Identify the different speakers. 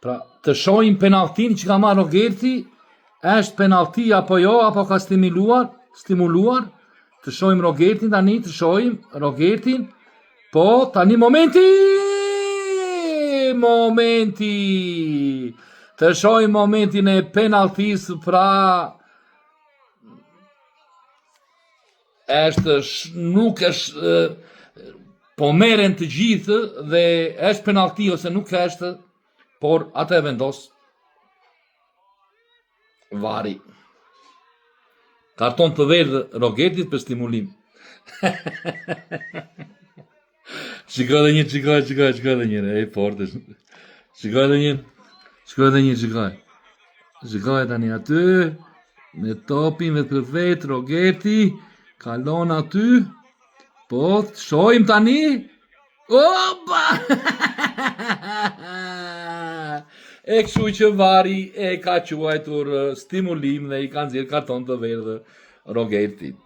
Speaker 1: Pra, të shohim penalltin që ka marrë Rogerti, është penallti apo jo, apo ka stimuluar, të shohim Rogertin tani, të shohim Rogertin, po tani momenti, të shohim momentin e penalltis, pra nuk është, po merren të gjithë dhe është penallti ose nuk është, por atë e vendos vari. Karton të verdhë Rogertit për stimulim. Shiko dhe një, e fortë. Shiko dhe një. Shikoj tani aty, me topin vetë për vetë, Rogerti, kalon aty, po, shohim tani, opa! E kështu që vari e ka quajtur stimulim dhe i ka nxjerrë karton të verdhë Rogertit.